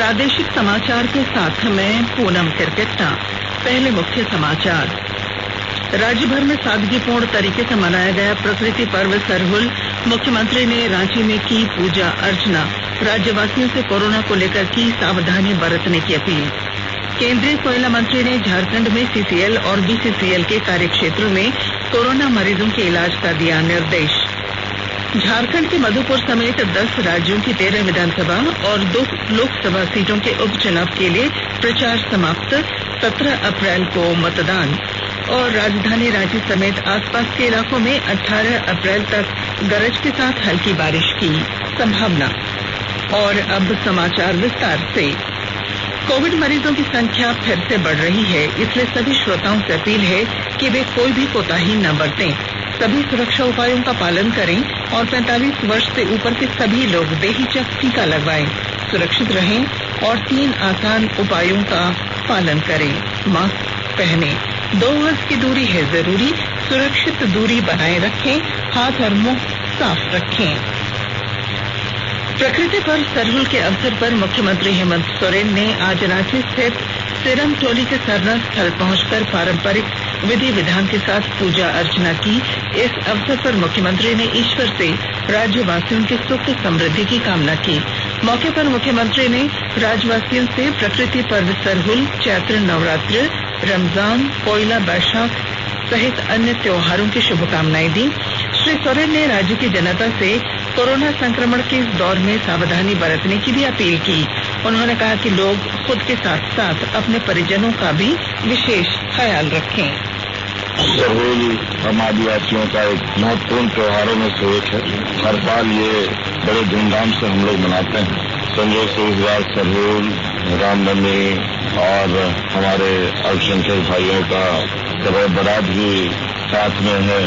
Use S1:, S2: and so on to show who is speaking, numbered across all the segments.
S1: प्रादेशिक समाचार के साथ मैं पूनम किरकिट्टा। पहले मुख्य समाचार। राज्य भर में सादगीपूर्ण तरीके से मनाया गया प्रकृति पर्व सरहुल। मुख्यमंत्री ने रांची में की पूजा अर्चना। राज्यवासियों से कोरोना को लेकर की सावधानी बरतने की अपील। केंद्रीय कोयला मंत्री ने झारखंड में सीसीएल और बीसीसीएल के कार्यक्षेत्रों में कोरोना मरीजों के इलाज का दिया निर्देश। झारखंड के मधुपुर समेत 10 राज्यों की 13 विधानसभा और 2 लोकसभा सीटों के उपचुनाव के लिए प्रचार समाप्त। 17 अप्रैल को मतदान। और राजधानी रांची समेत आसपास के इलाकों में 18 अप्रैल तक गरज के साथ हल्की बारिश की संभावना। और अब समाचार विस्तार से। कोविड मरीजों की संख्या फिर से बढ़ रही है, इसलिए सभी श्रोताओं से अपील है कि वे कोई भी कोताही न बरतें। सभी सुरक्षा उपायों का पालन करें और 45 वर्ष से ऊपर के सभी लोग बेहिचक टीका लगवाएं। सुरक्षित रहें और 3 आसान उपायों का पालन करें। मास्क पहनें, 2 गज की दूरी है जरूरी, सुरक्षित दूरी बनाए रखें, हाथ और मुंह साफ रखें। प्रकृति पर्व सरहुल के अवसर पर मुख्यमंत्री हेमंत सोरेन ने आज रांची स्थित सिरम टोली के सरना स्थल पहुंचकर पारंपरिक विधि विधान के साथ पूजा अर्चना की। इस अवसर पर मुख्यमंत्री ने ईश्वर से राज्यवासियों की सुख समृद्धि की कामना की। मौके पर मुख्यमंत्री ने राज्यवासियों से प्रकृति पर्व सरहुल, चैत्र नवरात्र, रमजान, पोइला बैशाख सहित अन्य त्योहारों की शुभकामनाएं दी। श्री सोरेन ने राज्य की जनता से कोरोना संक्रमण के इस दौर में सावधानी बरतने की भी अपील की। उन्होंने कहा कि लोग खुद के साथ साथ अपने परिजनों का भी विशेष ख्याल रखें।
S2: सरहुल हम आदिवासियों का एक महत्वपूर्ण त्योहारों में से एक है। हर साल ये बड़े धूमधाम से हम लोग मनाते हैं। संजोग से इस बार सरहुल, रामनवमी और हमारे अल्पसंख्यक भाइयों का शब बरात भी साथ में है।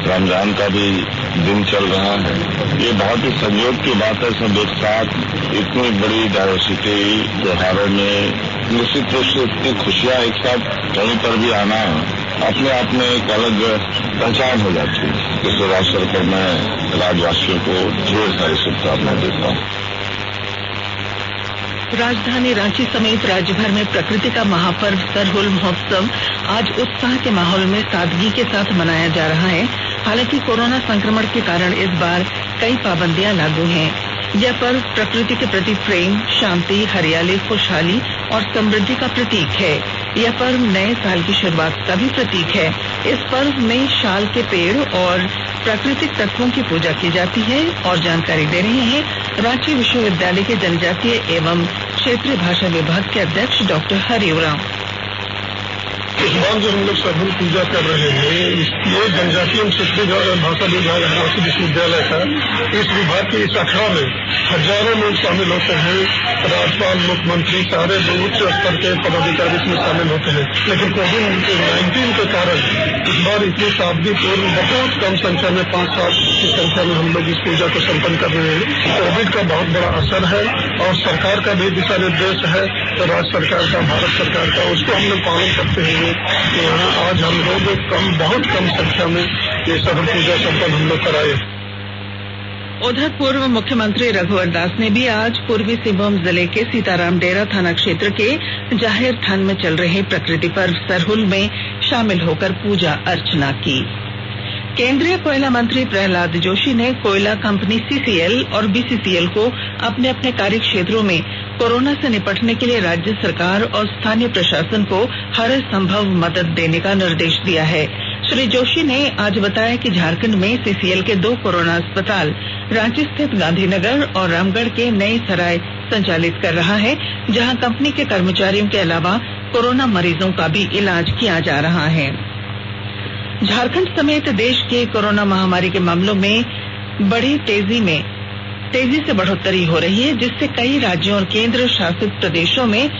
S2: रमजान का भी दिन चल रहा है। ये बहुत ही संयोग की बात है, सब एक साथ इतनी बड़ी डाइवर्सिटी त्योहारों में निश्चित रूप से इतनी खुशियां एक साथ कहीं पर भी आना अपने आप में एक अलग पहचान हो जाती है। इस अवसर पर मैं राज्यवासियों को ढेर सारी शुभकामनाएं देता हूँ।
S1: राजधानी रांची समेत राज्य भर में प्रकृति का महापर्व सरहुल महोत्सव आज उत्साह के माहौल में सादगी के साथ मनाया जा रहा है। हालांकि कोरोना संक्रमण के कारण इस बार कई पाबंदियां लागू हैं। यह पर्व प्रकृति के प्रति प्रेम, शांति, हरियाली, खुशहाली और समृद्धि का प्रतीक है। यह पर्व नए साल की शुरुआत का भी प्रतीक है। इस पर्व में शाल के पेड़ और प्राकृतिक तत्वों की पूजा की जाती है। और जानकारी दे रहे हैं रांची विश्वविद्यालय के जनजातीय एवं क्षेत्रीय भाषा विभाग के अध्यक्ष डॉक्टर हरि उरांव।
S3: इस बार जो हम लोग सरहुल पूजा कर रहे हैं, ये जनजातीय क्षेत्रीय भाषा विभाग रांची विश्वविद्यालय का, इस विभाग की इस शाखा में हजारों लोग शामिल होते हैं। राज्यपाल, मुख्यमंत्री, सारे उच्च स्तर के पदाधिकारी इसमें शामिल होते हैं। लेकिन कोविड-19 के कारण इस बार इतनी सादगीपूर्ण बहुत कम संख्या में 5-7 की संख्या में हम लोग इस पूजा को संपन्न कर रहे हैं। कोविड का बहुत बड़ा असर है और सरकार का भी दिशा निर्देश है, तो राज्य सरकार का, भारत सरकार का, उसको हम लोग पालन करते हुए यहाँ आज हम लोग बहुत कम संख्या में ये सरहुल पूजा संपन्न हम लोग कराए।
S1: उधर पूर्व मुख्यमंत्री रघुवर दास ने भी आज पूर्वी सिंहभूम जिले के सीताराम डेरा थाना क्षेत्र के जाहिर थान में चल रहे प्रकृति पर्व सरहुल में शामिल होकर पूजा अर्चना की। केंद्रीय कोयला मंत्री प्रहलाद जोशी ने कोयला कंपनी सीसीएल और बीसीसीएल को अपने अपने कार्य क्षेत्रों में कोरोना से निपटने के लिए राज्य सरकार और स्थानीय प्रशासन को हर संभव मदद देने का निर्देश दिया है। श्री जोशी ने आज बताया कि झारखंड में सीसीएल के 2 कोरोना अस्पताल रांची स्थित गांधीनगर और रामगढ़ के नई सराय संचालित कर रहा है, जहां कंपनी के कर्मचारियों के अलावा कोरोना मरीजों का भी इलाज किया जा रहा है। झारखंड समेत देश के कोरोना महामारी के मामलों में बड़ी तेजी से बढ़ोतरी हो रही है, जिससे कई राज्यों और केंद्र शासित प्रदेशों में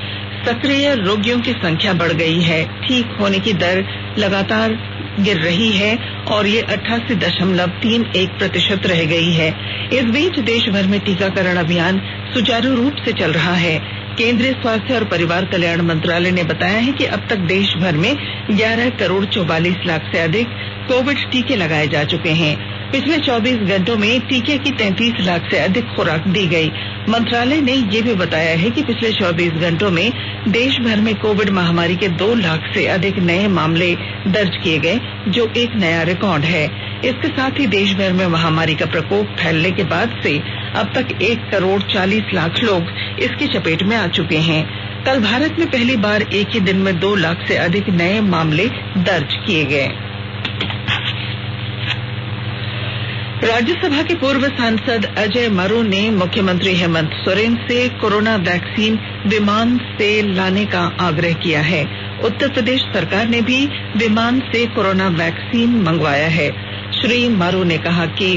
S1: सक्रिय रोगियों की संख्या बढ़ गई है। ठीक होने की दर लगातार गिर रही है और ये 88.31% रह गई है। इस बीच देश भर में टीकाकरण अभियान सुचारू रूप से चल रहा है। केंद्रीय स्वास्थ्य और परिवार कल्याण मंत्रालय ने बताया है कि अब तक देश भर में 11 करोड़ 44 लाख से अधिक कोविड टीके लगाए जा चुके हैं। पिछले 24 घंटों में टीके की 33 लाख से अधिक खुराक दी गई। मंत्रालय ने यह भी बताया है कि पिछले 24 घंटों में देश भर में कोविड महामारी के 2 लाख से अधिक नए मामले दर्ज किए गए, जो एक नया रिकॉर्ड है। इसके साथ ही देश भर में महामारी का प्रकोप फैलने के बाद से अब तक 1 करोड़ 40 लाख लोग इसकी चपेट में आ चुके हैं। कल भारत में पहली बार एक ही दिन में 2 लाख से अधिक नए मामले दर्ज किए गए। राज्यसभा के पूर्व सांसद अजय मारू ने मुख्यमंत्री हेमंत सोरेन से कोरोना वैक्सीन विमान से लाने का आग्रह किया है। उत्तर प्रदेश सरकार ने भी विमान से कोरोना वैक्सीन मंगवाया है। श्री मारू ने कहा कि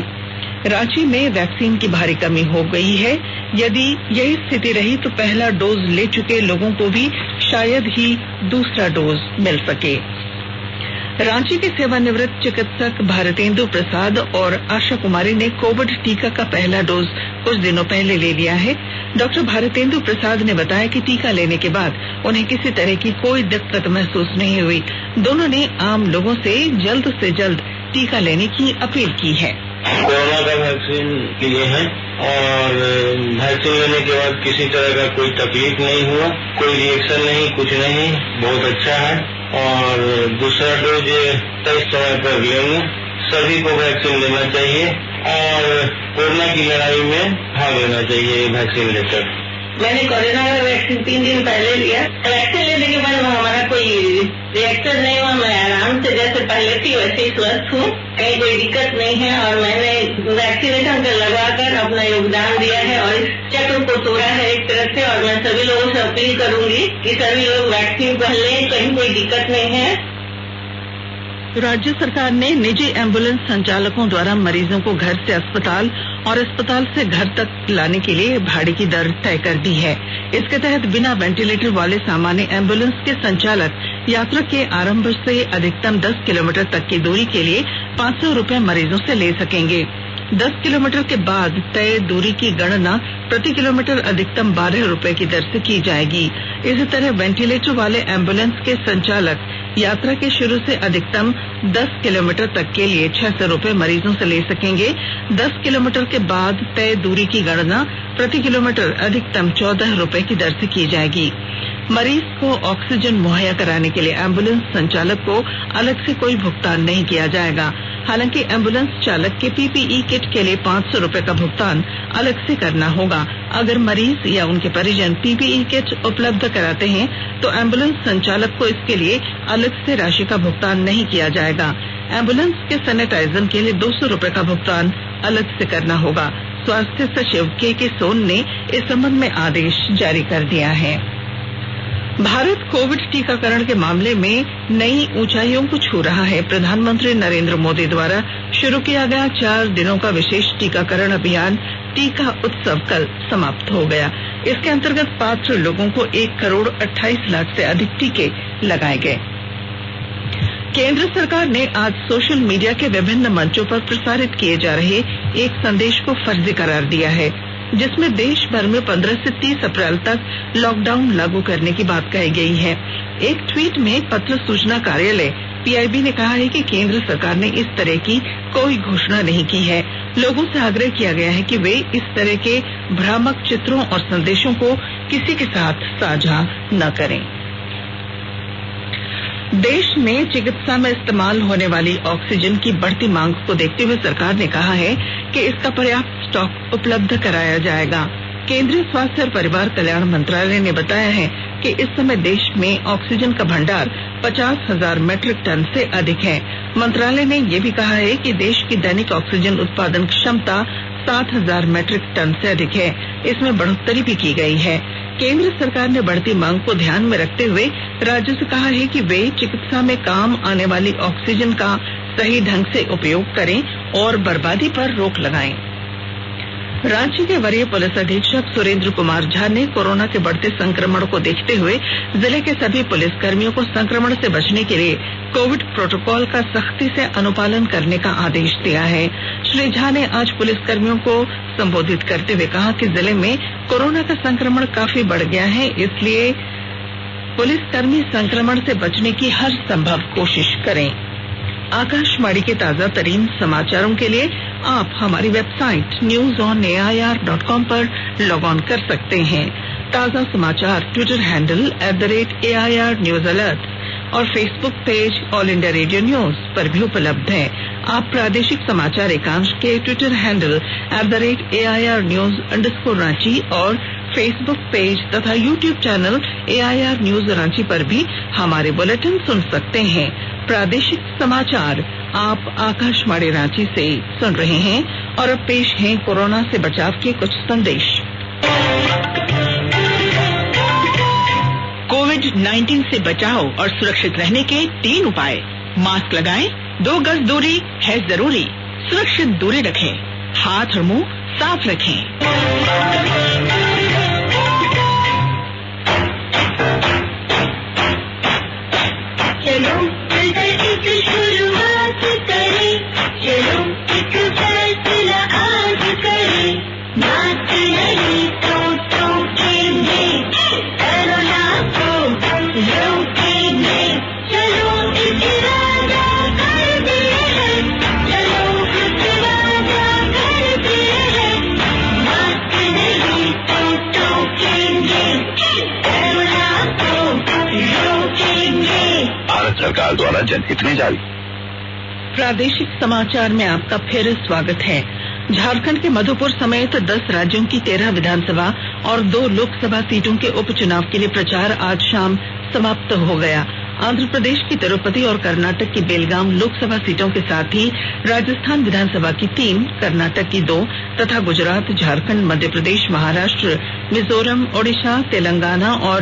S1: रांची में वैक्सीन की भारी कमी हो गई है। यदि यही स्थिति रही तो पहला डोज ले चुके लोगों को भी शायद ही दूसरा डोज मिल सके। रांची के सेवानिवृत्त चिकित्सक भारतेंदु प्रसाद और आशा कुमारी ने कोविड टीका का पहला डोज कुछ दिनों पहले ले लिया है। डॉक्टर भारतेंदु प्रसाद ने बताया कि टीका लेने के बाद उन्हें किसी तरह की कोई दिक्कत महसूस नहीं हुई। दोनों ने आम लोगों से जल्द टीका लेने की अपील की है।
S4: कोरोना का वैक्सीन लिए हैं और वैक्सीन लेने के बाद किसी तरह का कोई तकलीफ नहीं हुआ, कोई रिएक्शन नहीं, कुछ नहीं, बहुत अच्छा है। और दूसरा डोज तय समय पर लेंगे। सभी को वैक्सीन लेना चाहिए और कोरोना की लड़ाई में भाग लेना चाहिए वैक्सीन लेकर।
S5: मैंने कोरोना का वैक्सीन 3 दिन पहले लिया। वैक्सीन लेने के बाद हमारा कोई रिएक्शन नहीं हुआ। मैं आराम से जैसे पहले थी वैसे ही स्वस्थ हूँ, कहीं कोई दिक्कत नहीं है। और मैंने वैक्सीनेशन का लगाकर अपना योगदान दिया है और इस चक्र को तोड़ा है एक तरह से। और मैं सभी लोगों से अपील करूंगी कि सभी लोग वैक्सीन पहले, कहीं कोई दिक्कत नहीं है।
S1: राज्य सरकार ने निजी एम्बुलेंस संचालकों द्वारा मरीजों को घर से अस्पताल और अस्पताल से घर तक लाने के लिए भाड़े की दर तय कर दी है। इसके तहत बिना वेंटिलेटर वाले सामान्य एम्बुलेंस के संचालक यात्रा के आरंभ से अधिकतम 10 किलोमीटर तक की दूरी के लिए 500 रुपए मरीजों से ले सकेंगे। 10 किलोमीटर के बाद तय दूरी की गणना प्रति किलोमीटर अधिकतम 12 रुपए की दर से की जाएगी। इसी तरह वेंटिलेटर वाले एम्बुलेंस के संचालक यात्रा के शुरू से अधिकतम 10 किलोमीटर तक के लिए 600 रुपए मरीजों से ले सकेंगे। 10 किलोमीटर के बाद तय दूरी की गणना प्रति किलोमीटर अधिकतम 14 रुपए की दर से की जाएगी। मरीज को ऑक्सीजन मुहैया कराने के लिए एम्बुलेंस संचालक को अलग से कोई भुगतान नहीं किया जाएगा। हालांकि एम्बुलेंस चालक के पीपीई किट के लिए 500 रुपए का भुगतान अलग से करना होगा। अगर मरीज या उनके परिजन पीपीई किट उपलब्ध कराते हैं तो एम्बुलेंस संचालक को इसके लिए अलग से राशि का भुगतान नहीं किया जाएगा। एम्बुलेंस के सैनिटाइजर के लिए 200 रुपए का भुगतान अलग से करना होगा। स्वास्थ्य सचिव के सोन ने इस संबंध में आदेश जारी कर दिया है। भारत कोविड टीकाकरण के मामले में नई ऊंचाइयों को छू रहा है। प्रधानमंत्री नरेंद्र मोदी द्वारा शुरू किया गया 4 दिनों का विशेष टीकाकरण अभियान टीका उत्सव कल समाप्त हो गया। इसके अंतर्गत पात्र लोगों को 1 करोड़ 28 लाख से अधिक टीके लगाए गए। केंद्र सरकार ने आज सोशल मीडिया के विभिन्न मंचों पर प्रसारित किए जा रहे एक संदेश को फर्जी करार दिया है, जिसमें देश भर में 15 से 30 अप्रैल तक लॉकडाउन लागू करने की बात कही गई है। एक ट्वीट में पत्र सूचना कार्यालय पीआईबी ने कहा है कि केंद्र सरकार ने इस तरह की कोई घोषणा नहीं की है। लोगों से आग्रह किया गया है कि वे इस तरह के भ्रामक चित्रों और संदेशों को किसी के साथ साझा न करें। देश में चिकित्सा में इस्तेमाल होने वाली ऑक्सीजन की बढ़ती मांग को देखते हुए सरकार ने कहा है कि इसका पर्याप्त स्टॉक उपलब्ध कराया जाएगा। केंद्रीय स्वास्थ्य और परिवार कल्याण मंत्रालय ने बताया है कि इस समय देश में ऑक्सीजन का भंडार 50,000 मीट्रिक टन से अधिक है। मंत्रालय ने यह भी कहा है कि देश की दैनिक ऑक्सीजन उत्पादन क्षमता 60,000 मीट्रिक टन से अधिक है। इसमें बढ़ोतरी भी की गई है। केंद्र सरकार ने बढ़ती मांग को ध्यान में रखते हुए राज्यों से कहा है कि वे चिकित्सा में काम आने वाली ऑक्सीजन का सही ढंग से उपयोग करें और बर्बादी पर रोक लगाएं। रांची के वरीय पुलिस अधीक्षक सुरेंद्र कुमार झा ने कोरोना के बढ़ते संक्रमण को देखते हुए जिले के सभी पुलिसकर्मियों को संक्रमण से बचने के लिए कोविड प्रोटोकॉल का सख्ती से अनुपालन करने का आदेश दिया है। श्री झा ने आज पुलिसकर्मियों को संबोधित करते हुए कहा कि जिले में कोरोना का संक्रमण काफी बढ़ गया है, इसलिए पुलिसकर्मी संक्रमण से बचने की हर संभव कोशिश करें। आकाशवाणी के ताजा तरीन समाचारों के लिए आप हमारी वेबसाइट newsonair.com पर लॉग ऑन कर सकते हैं। ताजा समाचार Twitter handle @AIR News Alert और Facebook page all India radio news पर भी उपलब्ध है। आप प्रादेशिक समाचार एकांश के ट्विटर हैंडल @AIR News _ और फेसबुक पेज तथा YouTube channel AIR News Ranchi पर भी हमारे बुलेटिन सुन सकते हैं। प्रादेशिक समाचार आप आकाशवाणी रांची से सुन रहे हैं और अब पेश हैं कोरोना से बचाव के कुछ संदेश। कोविड-19 से बचाव और सुरक्षित रहने के 3 उपाय। मास्क लगाएं, 2 गज दूरी है जरूरी, सुरक्षित दूरी रखें, हाथ और मुंह साफ रखें।
S6: चलो मिलकर एक शुरुआत करें, चलो एक फैसला आज करें, मास्क नहीं तो ठोकेंगे, कोरोना को रोकेंगे, चलो एक वादा करते हैं, चलो एक वादा करते हैं, मास्क नहीं तो ठोकेंगे, कोरोना को रोकेंगे।
S2: भारत सरकार द्वारा जनहित में जारी।
S1: प्रादेशिक समाचार में आपका फिर स्वागत है। झारखंड के मधुपुर समेत 10 राज्यों की 13 विधानसभा और 2 लोकसभा सीटों के उपचुनाव के लिए प्रचार आज शाम समाप्त हो गया। आंध्र प्रदेश की तिरुपति और कर्नाटक की बेलगाम लोकसभा सीटों के साथ ही राजस्थान विधानसभा की 3, कर्नाटक की 2 तथा गुजरात, झारखंड, मध्य प्रदेश, महाराष्ट्र, मिजोरम, ओडिशा, तेलंगाना और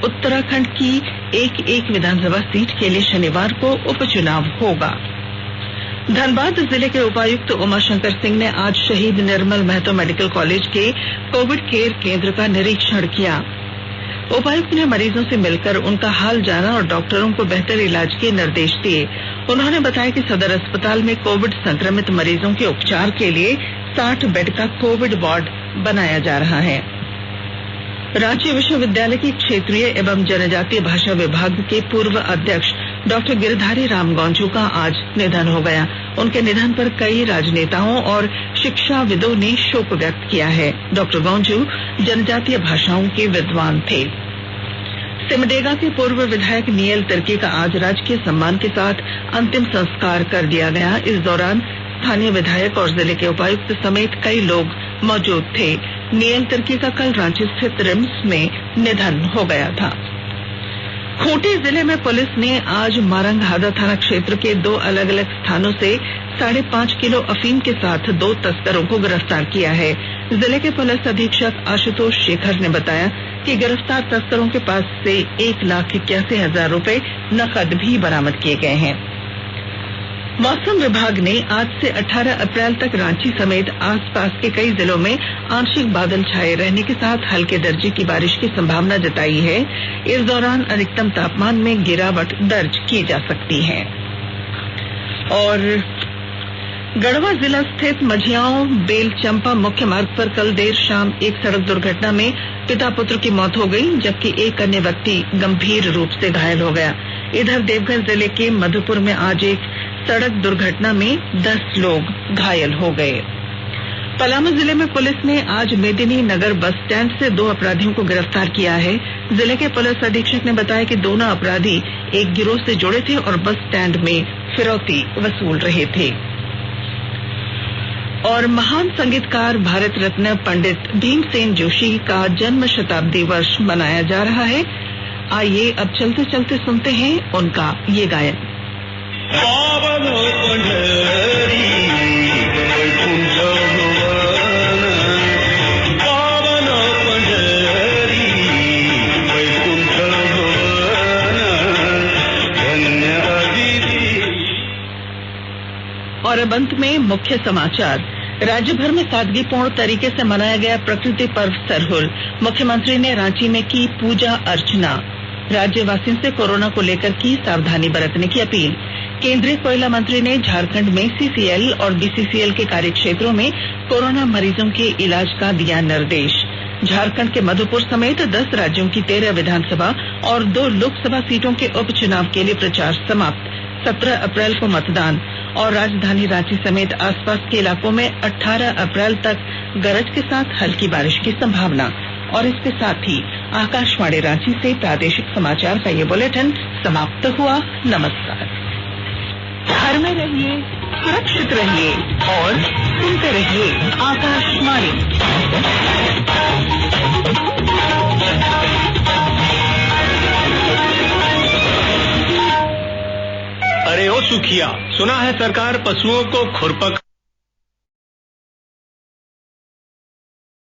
S1: उत्तराखंड की 1-1 विधानसभा सीट के लिए शनिवार को उपचुनाव होगा। धनबाद जिले के उपायुक्त उमाशंकर सिंह ने आज शहीद निर्मल महतो मेडिकल कॉलेज के कोविड केयर केंद्र का निरीक्षण किया। उपायुक्त ने मरीजों से मिलकर उनका हाल जाना और डॉक्टरों को बेहतर इलाज के निर्देश दिए। उन्होंने बताया कि सदर अस्पताल में कोविड संक्रमित मरीजों के उपचार के लिए 60 बेड का कोविड वार्ड बनाया जा रहा है। रांची विश्वविद्यालय के क्षेत्रीय एवं जनजातीय भाषा विभाग के पूर्व अध्यक्ष डॉक्टर गिरधारी राम गौंझू का आज निधन हो गया। उनके निधन पर कई राजनेताओं और शिक्षाविदों ने शोक व्यक्त किया है। डॉक्टर गौंझू जनजातीय भाषाओं के विद्वान थे। सिमडेगा के पूर्व विधायक नियल तिर्की का आज राजकीय सम्मान के साथ अंतिम संस्कार कर दिया गया। इस दौरान स्थानीय विधायक और जिले के उपायुक्त समेत कई लोग मौजूद थे। नियल तिर्की का कल रांची स्थित रिम्स में निधन हो गया था। खूंटी जिले में पुलिस ने आज मारंगहादा थाना क्षेत्र के 2 अलग अलग स्थानों से 5.5 किलो अफीम के साथ 2 तस्करों को गिरफ्तार किया है। जिले के पुलिस अधीक्षक आशुतोष शेखर ने बताया कि गिरफ्तार तस्करों के पास से 1,81,000 रुपए नकद भी बरामद किए गए हैं। मौसम विभाग ने आज से 18 अप्रैल तक रांची समेत आसपास के कई जिलों में आंशिक बादल छाए रहने के साथ हल्के दर्जे की बारिश की संभावना जताई है। इस दौरान अधिकतम तापमान में गिरावट दर्ज की जा सकती है। और गढ़वा जिला स्थित मझियाओं बेलचंपा मुख्य मार्ग पर कल देर शाम एक सड़क दुर्घटना में पिता पुत्र की मौत हो गई, जबकि एक अन्य व्यक्ति गंभीर रूप से घायल हो गया। इधर देवघर जिले के मधुपुर में आज एक सड़क दुर्घटना में 10 लोग घायल हो गए। पलामू जिले में पुलिस ने आज मेदिनी नगर बस स्टैंड से 2 अपराधियों को गिरफ्तार किया है। जिले के पुलिस अधीक्षक ने बताया कि दोनों अपराधी एक गिरोह से जुड़े थे और बस स्टैंड में फिरौती वसूल रहे थे। और महान संगीतकार भारत रत्न पंडित भीमसेन जोशी का जन्म शताब्दी वर्ष मनाया जा रहा है। आइए अब चलते चलते सुनते हैं उनका ये गायन। और अब अंत में मुख्य समाचार। राज्य भर में सादगीपूर्ण तरीके से मनाया गया प्रकृति पर्व सरहुल। मुख्यमंत्री ने रांची में की पूजा अर्चना। राज्यवासियों से कोरोना को लेकर की सावधानी बरतने की अपील। केंद्रीय कोयला मंत्री ने झारखंड में सीसीएल और बीसीसीएल के कार्यक्षेत्रों में कोरोना मरीजों के इलाज का दिया निर्देश। झारखंड के मधुपुर समेत 10 राज्यों की 13 विधानसभा और 2 लोकसभा सीटों के उपचुनाव के लिए प्रचार समाप्त। 17 अप्रैल को मतदान और राजधानी रांची समेत आसपास के इलाकों में 18 अप्रैल तक गरज के साथ हल्की बारिश की संभावना। और इसके साथ ही आकाशवाणी रांची से प्रादेशिक समाचार का ये बुलेटिन समाप्त हुआ। नमस्कार। घर में रहिए, सुरक्षित रहिए और सुनते रहिए आकाशवाणी।
S7: अरे ओ सुखिया, सुना है सरकार पशुओं को खुरपक